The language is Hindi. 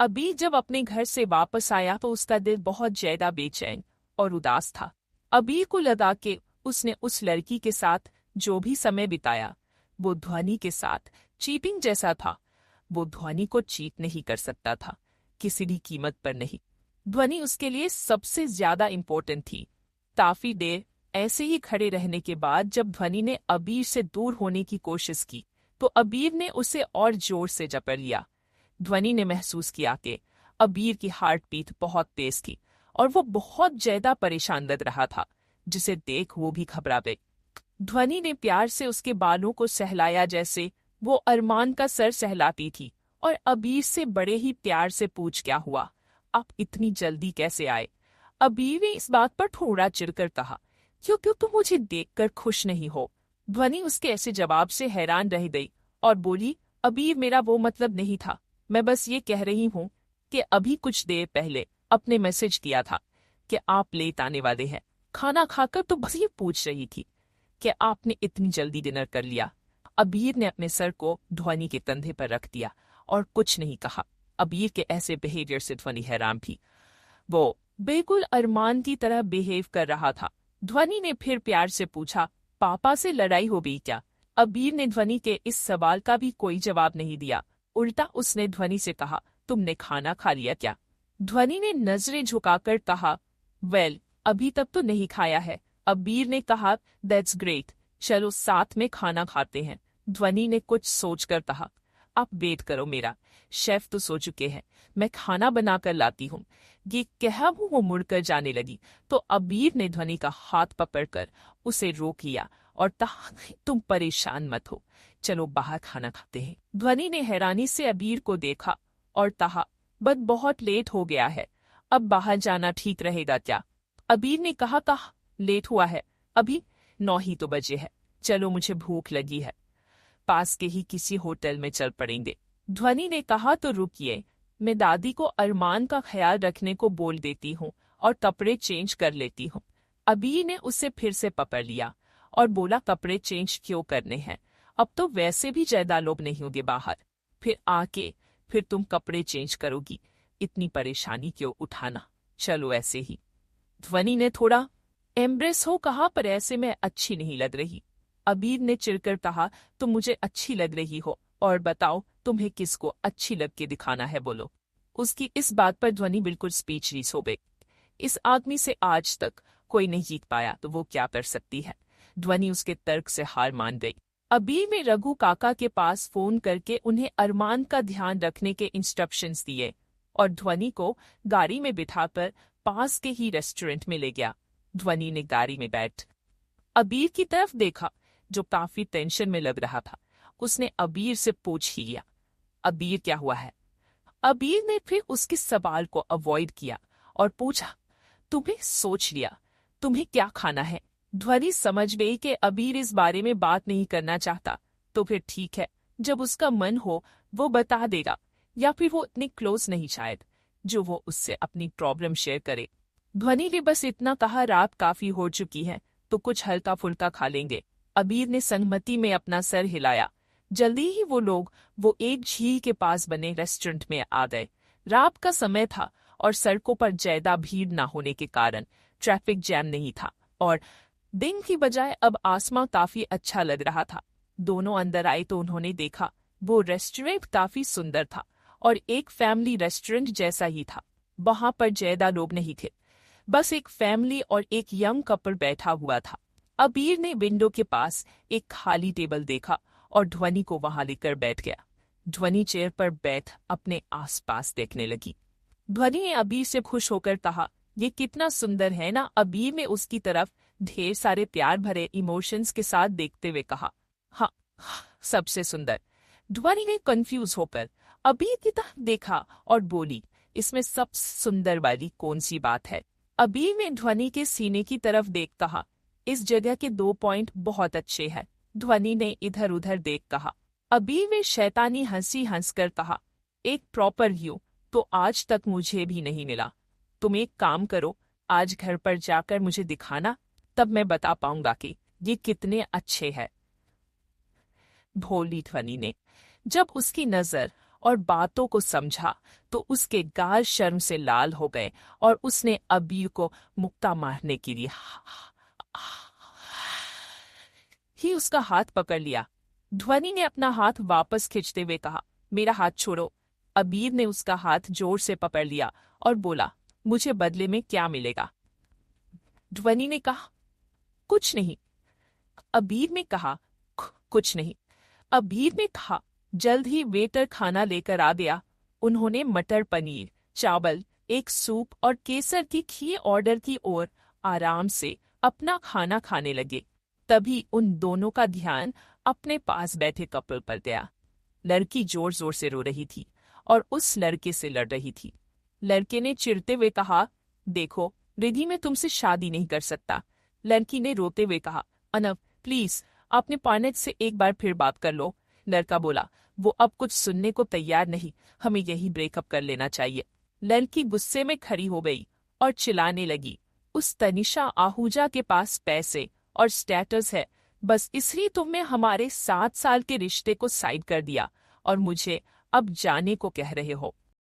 अबीर जब अपने घर से वापस आया तो उसका दिल बहुत ज्यादा बेचैन और उदास था। अबीर को लगा कि उसने उस लड़की के साथ जो भी समय बिताया वो ध्वनि के साथ चीटिंग जैसा था। वो ध्वनि को चीट नहीं कर सकता था, किसी भी कीमत पर नहीं। ध्वनि उसके लिए सबसे ज्यादा इम्पोर्टेंट थी। काफी देर ऐसे ही खड़े रहने के बाद जब ध्वनि ने अबीर से दूर होने की कोशिश की तो अबीर ने उसे और जोर से जकड़ लिया। ध्वनि ने महसूस किया कि अबीर की हार्ट बीट बहुत तेज थी और वो बहुत ज्यादा परेशान लग रहा था, जिसे देख वो भी घबरा गई। ध्वनि ने प्यार से उसके बालों को सहलाया जैसे वो अरमान का सर सहलाती थी और अबीर से बड़े ही प्यार से पूछ क्या हुआ, आप इतनी जल्दी कैसे आए। अबीर ने इस बात पर थोड़ा चिढ़कर कहा, क्यों तुम मुझे देखकर खुश नहीं हो। ध्वनि उसके ऐसे जवाब से हैरान रह गई और बोली, अबीर मेरा वो मतलब नहीं था, मैं बस ये कह रही हूँ कि अभी कुछ देर पहले अपने मैसेज किया था कि आप लेट आने वाले हैं। खाना खाकर तो बस ये पूछ रही थी कि आपने इतनी जल्दी डिनर कर लिया। अबीर ने अपने सर को ध्वनि के कंधे पर रख दिया और कुछ नहीं कहा। अबीर के ऐसे बिहेवियर से ध्वनि हैरान थी। वो बिल्कुल अरमान की तरह बिहेव कर रहा था। ध्वनि ने फिर प्यार से पूछा, पापा से लड़ाई हो गई क्या। अबीर ने ध्वनि के इस सवाल का भी कोई जवाब नहीं दिया। उल्टा उसने ध्वनि से कहा, तुमने खाना खा लिया क्या। ध्वनि ने नजरें झुकाकर कहा, वेल अभी तक तो नहीं खाया है। अबीर ने कहा, दैट्स ग्रेट, चलो साथ में खाना खाते हैं। ध्वनि ने कुछ सोचकर कहा, आप वेट करो, मेरा शेफ तो सो चुके हैं, मैं खाना बनाकर लाती हूँ। ये कहा वो मुड़कर जाने लगी तो अबीर ने ध्वनि का हाथ पकड़कर उसे रोक लिया और कहा, तुम परेशान मत हो, चलो बाहर खाना खाते हैं। ध्वनि ने हैरानी से अबीर को देखा और कहा, बट बहुत लेट हो गया है, अब बाहर जाना ठीक रहेगा क्या। अबीर ने कहा, लेट हुआ है, अभी 9 ही तो बजे है, चलो मुझे भूख लगी है, पास के ही किसी होटल में चल पड़ेंगे। ध्वनि ने कहा, तो रुकिए, मैं दादी को अरमान का ख्याल रखने को बोल देती हूँ और कपड़े चेंज कर लेती हूँ। अबीर ने उसे फिर से पकड़ लिया और बोला, कपड़े चेंज क्यों करने हैं, अब तो वैसे भी ज्यादा लोग नहीं होंगे बाहर, फिर तुम कपड़े चेंज करोगी, इतनी परेशानी क्यों उठाना, चलो ऐसे ही। ध्वनि ने थोड़ा एम्ब्रेस हो कहा, पर ऐसे में अच्छी नहीं लग रही। अबीर ने चिढ़कर कहा, तुम मुझे अच्छी लग रही हो, और बताओ तुम्हें किसको अच्छी लग के दिखाना है, बोलो। उसकी इस बात पर ध्वनि बिल्कुल स्पीचलेस हो गई। इस आदमी से आज तक कोई नहीं जीत पाया तो वो क्या कर सकती है। ध्वनि उसके तर्क से हार मान गई। अबीर ने रघु काका के पास फोन करके उन्हें अरमान का ध्यान रखने के इंस्ट्रक्शंस दिए और ध्वनि को गाड़ी में बिठाकर पास के ही रेस्टोरेंट में ले गया। ध्वनि ने गाड़ी में बैठ अबीर की तरफ देखा जो काफी टेंशन में लग रहा था। उसने अबीर से पूछ ही लिया, अबीर क्या हुआ है। अबीर ने फिर उसके सवाल को अवॉइड किया और पूछा, तुम्हें सोच लिया, तुम्हें क्या खाना है। ध्वनि समझ गई कि अबीर इस बारे में बात नहीं करना चाहता, तो फिर ठीक है, जब उसका मन हो वो बता देगा, या फिर वो इतने क्लोज नहीं शायद जो वो उससे अपनी प्रॉब्लम शेयर करे। ध्वनि ने बस इतना कहा, रात काफी हो चुकी है तो कुछ हल्का फुल्का खा लेंगे। अबीर ने सहमति में अपना सर हिलाया। जल्दी ही वो एक झील के पास बने रेस्टोरेंट में आ गए। रात का समय था और सड़कों पर ज्यादा भीड़ न होने के कारण ट्रैफिक जैम नहीं था और दिन की बजाय अब आसमां काफी अच्छा लग रहा था। दोनों अंदर आए तो उन्होंने देखा वो रेस्टोरेंट काफी सुंदर था और एक फैमिली रेस्टोरेंट जैसा ही था। वहां पर ज्यादा लोग नहीं थे, बस एक फैमिली और एक यंग कपल बैठा हुआ था। अबीर ने विंडो के पास एक खाली टेबल देखा और ध्वनि को वहां लेकर बैठ गया। ध्वनि चेयर पर बैठ अपने आसपास देखने लगी। ध्वनि ने अबीर से खुश होकर कहा, ये कितना सुंदर है ना। अबीर ने उसकी तरफ ढेर सारे प्यार भरे इमोशंस के साथ देखते हुए कहा, हाँ, सबसे सुंदर। ध्वनि ने कंफ्यूज होकर अबीर की तरफ देखा और बोली, इसमें सबसे सुंदर वाली कौन सी बात है। अबीर ने ध्वनि के सीने की तरफ देख कहा, इस जगह के 2 पॉइंट बहुत अच्छे हैं। ध्वनि ने इधर उधर देख कहा। अबीर ने शैतानी हंसी हंसकर कहा, एक प्रॉपर व्यू तो आज तक मुझे भी नहीं मिला। तुम एक काम करो, आज घर पर जाकर मुझे दिखाना, तब मैं बता पाऊंगा कि ये कितने अच्छे हैं। भोली ध्वनि ने जब उसकी नजर और बातों को समझा तो उसके गाल शर्म से लाल हो गए और उसने अबीर को मुक्का मारने के लिए ही उसका हाथ पकड़ लिया। ध्वनि ने अपना हाथ वापस खींचते हुए कहा, मेरा हाथ छोड़ो। अबीर ने उसका हाथ जोर से पकड़ लिया और बोला, मुझे बदले में क्या मिलेगा? ध्वनि ने कहा, कुछ नहीं। अबीर ने कहा, कुछ नहीं। अबीर ने कहा, जल्द ही वेटर खाना लेकर आ गया। उन्होंने मटर पनीर, चावल, एक सूप और केसर की खीर ऑर्डर की और आराम से अपना खाना खाने लगे। तभी उन दोनों का ध्यान अपने पास बैठे कपल पर गया। लड़की जोर जोर से रो रही थी और उस लड़के से लड़ रही थी। लड़के ने चिढ़ते हुए कहा, देखो रिधि, मैं तुमसे शादी नहीं कर सकता। लड़की ने रोते हुए कहा, अनव प्लीज अपने पार्टनर से एक बार फिर बात कर लो। लड़का बोला, वो अब कुछ सुनने को तैयार नहीं, हमें यही ब्रेकअप कर लेना चाहिए। लड़की गुस्से में खड़ी हो गई और चिल्लाने लगी, उस तनिषा आहूजा के पास पैसे और स्टेटस है, बस इसलिए तुमने हमारे 7 साल के रिश्ते को साइड कर दिया और मुझे अब जाने को कह रहे हो।